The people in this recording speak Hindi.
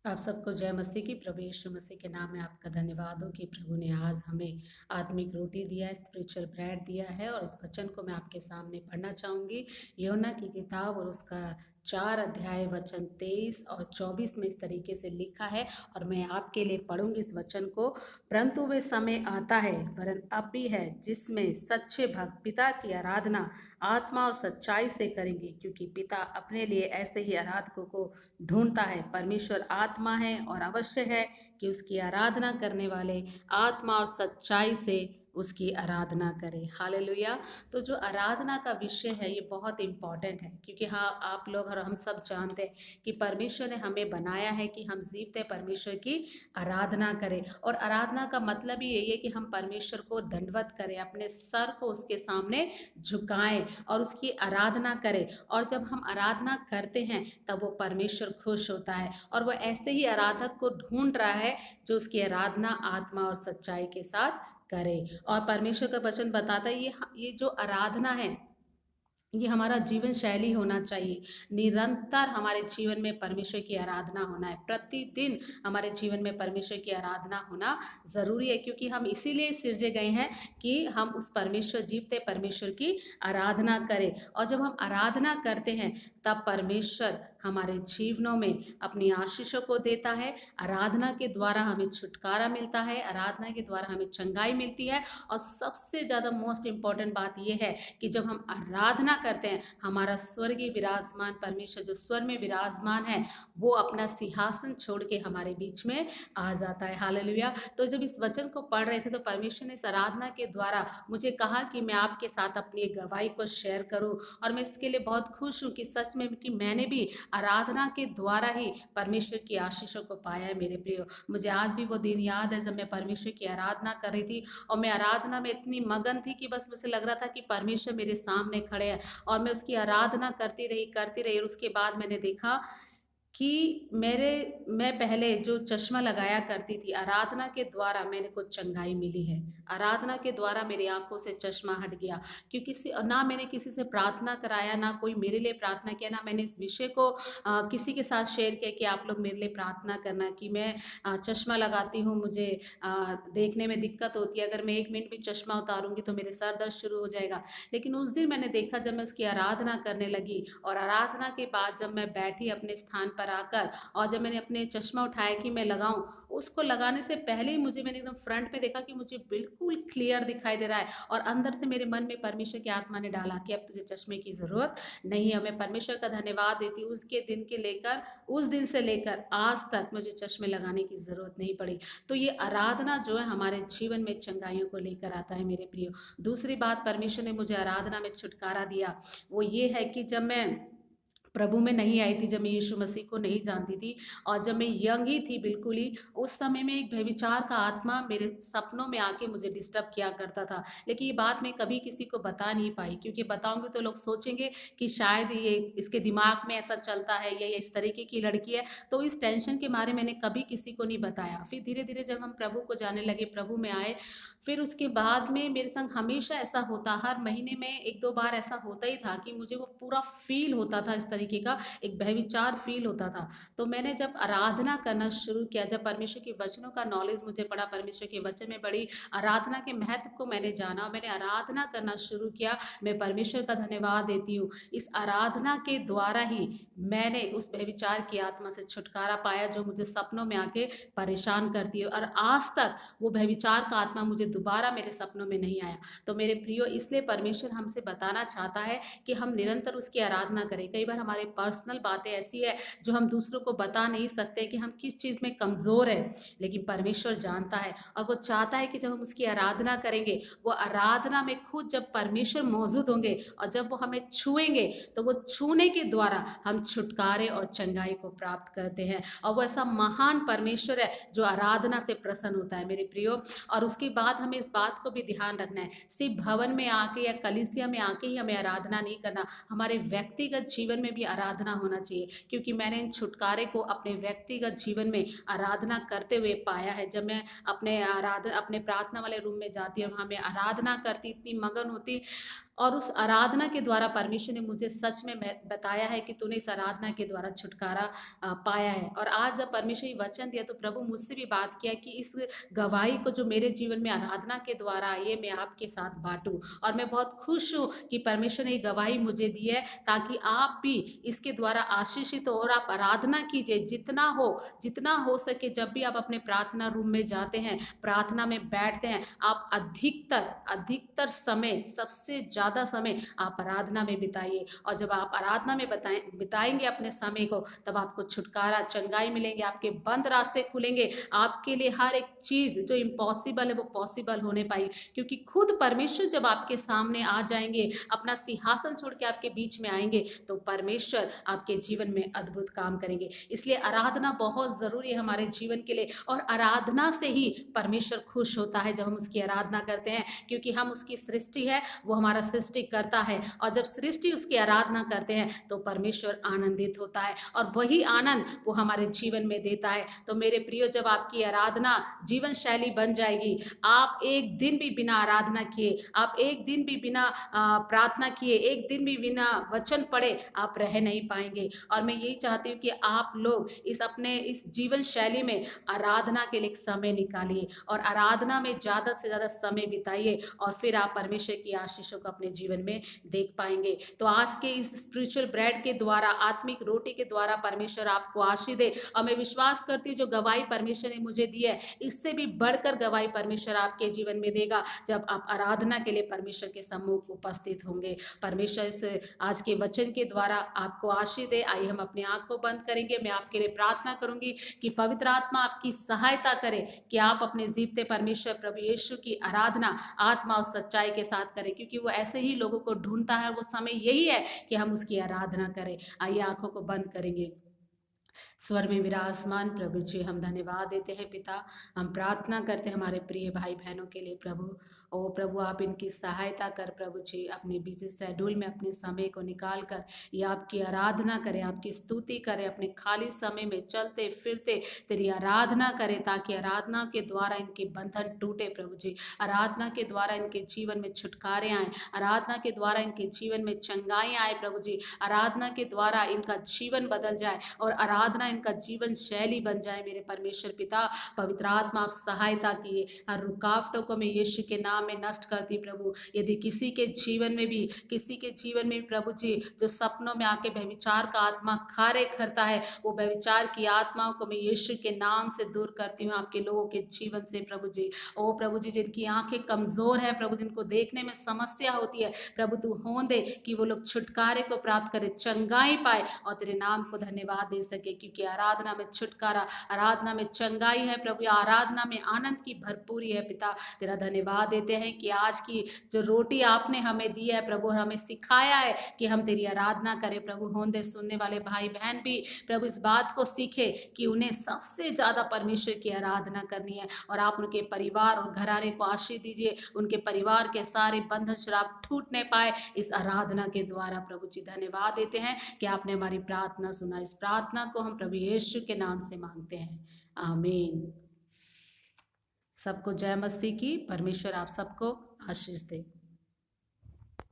आप सबको जय मसीह की। प्रभु यीशु मसीह के नाम में आपका धन्यवाद हो कि प्रभु ने आज हमें आत्मिक रोटी दिया है, स्पिरिचुअल ब्रेड दिया है। और इस वचन को मैं आपके सामने पढ़ना चाहूँगी। योना की किताब और उसका 4 अध्याय वचन 23 और 24 में इस तरीके से लिखा है, और मैं आपके लिए पढ़ूंगी इस वचन को। परंतु वे समय आता है, वरन अब भी है, जिसमें सच्चे भक्त पिता की आराधना आत्मा और सच्चाई से करेंगे, क्योंकि पिता अपने लिए ऐसे ही आराधकों को ढूंढता है। परमेश्वर आत्मा है और अवश्य है कि उसकी आराधना करने वाले आत्मा और सच्चाई से उसकी आराधना करें। हालेलुया। तो जो आराधना का विषय है ये बहुत इम्पॉर्टेंट है, क्योंकि हाँ, आप लोग और हम सब जानते हैं कि परमेश्वर ने हमें बनाया है कि हम जीवते परमेश्वर की आराधना करें। और आराधना का मतलब ही यही है कि हम परमेश्वर को दंडवत करें, अपने सर को उसके सामने झुकाएं और उसकी आराधना करें। और जब हम आराधना करते हैं तब वो परमेश्वर खुश होता है, और वो ऐसे ही आराधक को ढूंढ रहा है जो उसकी आराधना आत्मा और सच्चाई के साथ करे। और परमेश्वर का वचन बताता है ये जो आराधना है ये हमारा जीवन शैली होना चाहिए। निरंतर हमारे जीवन में परमेश्वर की आराधना होना है। प्रतिदिन हमारे जीवन में परमेश्वर की आराधना होना ज़रूरी है, क्योंकि हम इसीलिए सिरजे गए हैं कि हम उस परमेश्वर, जीवते परमेश्वर की आराधना करें। और जब हम आराधना करते हैं तब परमेश्वर हमारे जीवनों में अपनी आशीषों को देता है। आराधना के द्वारा हमें छुटकारा मिलता है, आराधना के द्वारा हमें चंगाई मिलती है। और सबसे ज़्यादा मोस्ट इम्पॉर्टेंट बात यह है कि जब हम आराधना करते हैं, हमारा स्वर्गीय विराजमान परमेश्वर जो स्वर में विराजमान है वो अपना सिंहासन छोड़ के हमारे बीच में आ जाता है। हालेलुया। तो जब इस वचन को पढ़ रहे थे तो परमेश्वर ने इस आराधना के द्वारा मुझे कहा कि मैं आपके साथ अपनी एक गवाही को शेयर करूं। और मैं इसके लिए बहुत खुश हूं कि सच में कि मैंने भी आराधना के द्वारा ही परमेश्वर की आशीषों को पाया है। मेरे प्रियो, मुझे आज भी वो दिन याद है जब मैं परमेश्वर की आराधना कर रही थी, और मैं आराधना में इतनी मगन थी कि बस मुझे लग रहा था कि परमेश्वर मेरे सामने खड़े हैं। और मैं उसकी आराधना करती रही। और उसके बाद मैंने देखा कि मैं पहले जो चश्मा लगाया करती थी, आराधना के द्वारा मेरे को चंगाई मिली है। आराधना के द्वारा मेरी आंखों से चश्मा हट गया, क्योंकि ना मैंने किसी से प्रार्थना कराया, ना कोई मेरे लिए प्रार्थना किया, ना मैंने इस विषय को किसी के साथ शेयर किया कि आप लोग मेरे लिए प्रार्थना करना, कि मैं चश्मा लगाती हूँ, मुझे देखने में दिक्कत होती है, अगर मैं 1 मिनट भी चश्मा उतारूंगी तो मेरे सर दर्द शुरू हो जाएगा। लेकिन उस दिन मैंने देखा जब मैं उसकी आराधना करने लगी, और आराधना के बाद जब मैं बैठी अपने स्थान पर आकर, और जब मैंने अपने चश्मा उठाया कि मैं लगाऊं, उसको लगाने से पहले ही मैंने एकदम फ्रंट पे देखा कि मुझे बिल्कुल क्लियर दिखाई दे रहा है। और अंदर से मेरे मन में परमेश्वर की आत्मा ने डाला कि अब तुझे चश्मे की जरूरत नहीं है। मैं परमेश्वर का धन्यवाद देती हूँ, उस दिन से लेकर आज तक मुझे चश्मे लगाने की जरूरत नहीं पड़ी। तो ये आराधना जो है हमारे जीवन में चंगाइयों को लेकर आता है। मेरे प्रियो, दूसरी बात परमेश्वर ने मुझे आराधना में छुटकारा दिया, वो ये है कि जब मैं प्रभु में नहीं आई थी, जब मैं यीशु मसीह को नहीं जानती थी, और जब मैं यंग ही थी बिल्कुल ही, उस समय में एक व्यभिचार का आत्मा मेरे सपनों में आके मुझे डिस्टर्ब किया करता था। लेकिन ये बात मैं कभी किसी को बता नहीं पाई, क्योंकि बताऊंगी तो लोग सोचेंगे कि शायद ये इसके दिमाग में ऐसा चलता है या ये इस तरीके की लड़की है। तो इस टेंशन के मारे मैंने कभी किसी को नहीं बताया। फिर धीरे धीरे जब हम प्रभु को जाने लगे, प्रभु में आए, फिर उसके बाद में मेरे संग हमेशा ऐसा होता, हर महीने में 1-2 बार ऐसा होता ही था कि मुझे वो पूरा फील होता था, इस तरीके का एक व्यभिचार फील होता था। तो मैंने जब आराधना करना शुरू किया, जब परमेश्वर के वचनों का नॉलेज मुझे पड़ा, परमेश्वर के वचन में बड़ी आराधना के महत्व को मैंने जाना, मैंने आराधना करना शुरू किया। मैं परमेश्वर का धन्यवाद देती हूँ, इस आराधना के द्वारा ही मैंने उस व्यभिचार की आत्मा से छुटकारा पाया जो मुझे सपनों में आके परेशान करती है। और आज तक वो व्यभिचार का आत्मा मुझे दोबारा मेरे सपनों में नहीं आया। तो मेरे प्रियो, इसलिए परमेश्वर हमसे बताना चाहता है कि हम निरंतर उसकी आराधना करें। कई बार हमारे पर्सनल बातें ऐसी है जो हम दूसरों को बता नहीं सकते कि हम किस चीज़ में कमज़ोर हैं, लेकिन परमेश्वर जानता है, और वो चाहता है कि जब हम उसकी आराधना करेंगे, वो आराधना में खुद जब परमेश्वर मौजूद होंगे और जब वो हमें छुएंगे, तो वो छूने के द्वारा हम छुटकारे और चंगाई को प्राप्त करते हैं। और वो ऐसा महान परमेश्वर है जो आराधना से प्रसन्न होता है। मेरे प्रियो, और उसके बाद हमें इस बात को भी ध्यान रखना है, सिर्फ भवन में आके या कलीसिया में आके ही हमें आराधना नहीं करना, हमारे व्यक्तिगत जीवन में भी आराधना होना चाहिए। क्योंकि मैंने इन छुटकारे को अपने व्यक्तिगत जीवन में आराधना करते हुए पाया है। जब मैं अपने प्रार्थना वाले रूम में जाती और वहाँ मैं आराधना करती, इतनी मगन होती, और उस आराधना के द्वारा परमेश्वर ने मुझे सच में बताया है कि तूने इस आराधना के द्वारा छुटकारा पाया है। और आज जब परमेश्वर ये वचन दिया तो प्रभु मुझसे भी बात किया कि इस गवाही को जो मेरे जीवन में आराधना के द्वारा आई है मैं आपके साथ बांटूं। और मैं बहुत खुश हूँ कि परमेश्वर ने ये गवाही मुझे दी है ताकि आप भी इसके द्वारा आशीषित हो और आप आराधना कीजिए जितना हो सके। जब भी आप अपने प्रार्थना रूम में जाते हैं, प्रार्थना में बैठते हैं, आप अधिकतर समय, सबसे ज़्यादा समय आप आराधना में बिताइए। और जब आप आराधना में बिताएंगे अपने समय को, तब आपको छुटकारा, चंगाई मिलेंगे, आपके बंद रास्ते खुलेंगे, आपके लिए हर एक चीज़ जो इम्पॉसिबल है वो पॉसिबल होने पाई। क्योंकि खुद परमेश्वर जब आपके सामने आ जाएंगे, अपना सिंहासन छोड़ के आपके बीच में आएंगे, तो परमेश्वर आपके जीवन में अद्भुत काम करेंगे। इसलिए आराधना बहुत ज़रूरी है हमारे जीवन के लिए। और आराधना से ही परमेश्वर खुश होता है जब हम उसकी आराधना करते हैं, क्योंकि हम उसकी सृष्टि है, वो हमारा सृष्टि करता है। और जब सृष्टि उसकी आराधना करते हैं तो परमेश्वर आनंदित होता है और वही आनंद वो हमारे जीवन में देता है। तो मेरे प्रियो, जब आपकी आराधना जीवन शैली बन जाएगी, आप एक दिन भी बिना आराधना किए, आप एक दिन भी बिना प्रार्थना किए, एक दिन भी बिना वचन पढ़े आप रह नहीं पाएंगे। और मैं यही चाहती हूँ कि आप लोग इस जीवन शैली में आराधना के लिए एक समय निकालिए और आराधना में ज़्यादा से ज़्यादा समय बिताइए, और फिर आप परमेश्वर की आशीषों को अपने जीवन में देख पाएंगे। तो आज के इस स्पिरिचुअल ब्रेड के द्वारा, आत्मिक रोटी के द्वारा परमेश्वर आपको आशीष दे। और मैं विश्वास करती हूँ जो गवाही परमेश्वर ने मुझे दी है, इससे भी बढ़कर गवाही परमेश्वर आपके जीवन में देगा जब आप आराधना के लिए परमेश्वर के सम्मुख उपस्थित होंगे। परमेश्वर इस आज के वचन के द्वारा आपको आशीष दे। आइए हम अपनी आँख को बंद करेंगे। मैं आपके लिए प्रार्थना करूंगी कि पवित्र आत्मा आपकी सहायता करे कि आप अपने जीवते परमेश्वर प्रभु यीशु की आराधना आत्मा और सच्चाई के साथ करें, क्योंकि वो ऐसे ही लोगों को ढूंढता है और वो समय यही है कि हम उसकी आराधना करें। आइए आंखों को बंद करेंगे। स्वर में विराजमान प्रभु जी, हम धन्यवाद देते हैं पिता। हम प्रार्थना करते हैं हमारे प्रिय भाई बहनों के लिए प्रभु। ओ प्रभु, आप इनकी सहायता कर प्रभु जी, अपने बिजी शेड्यूल में अपने समय को निकाल कर ये आपकी आराधना करें, आपकी स्तुति करें, अपने खाली समय में चलते फिरते तेरी आराधना करें, ताकि आराधना के द्वारा इनके बंधन टूटे प्रभु जी। आराधना के द्वारा इनके जीवन में छुटकारे आए, आराधना के द्वारा इनके जीवन में चंगाई आए प्रभु जी। आराधना के द्वारा इनका जीवन बदल जाए और आराधना इनका जीवन शैली बन जाए। मेरे परमेश्वर पिता, पवित्र आत्मा आप सहायता किए। हर रुकावटों को मैं यीशु के नाम में नष्ट करती प्रभु। यदि किसी के जीवन में भी प्रभु जी जो सपनों में आके व्यभिचार का आत्मा कार्य करता है, वो व्यभिचार की आत्माओं को मैं यीशु के नाम से दूर करती हूँ आपके लोगों के जीवन से प्रभु जी। ओ प्रभु जी, जिनकी आंखें कमजोर है प्रभु, जिनको देखने में समस्या होती है प्रभु, तू हों दे कि वो लोग छुटकारे को प्राप्त करे, चंगाई पाए और तेरे नाम को धन्यवाद दे सके। क्योंकि आराधना में छुटकारा, आराधना में चंगाई है प्रभु, आराधना में आनंद की भरपूरी है पिता। तेरा धन्यवाद देते हैं कि आज की जो रोटी आपने हमें दी है प्रभु, हमें सिखाया है कि हम तेरी आराधना करें प्रभु। हों दे सुनने वाले भाई बहन भी प्रभु इस बात को सीखे कि उन्हें सबसे ज्यादा परमेश्वर की आराधना करनी है। और आप उनके परिवार और घराने को आशीष दीजिए, उनके परिवार के सारे बंधन श्राप टूटने पाए इस आराधना के द्वारा प्रभु जी। धन्यवाद देते हैं कि आपने हमारी प्रार्थना सुना। इस प्रार्थना को हम प्रभु यीशु के नाम से मांगते हैं, आमीन। सबको जय मसीह की। परमेश्वर आप सबको आशीष दे।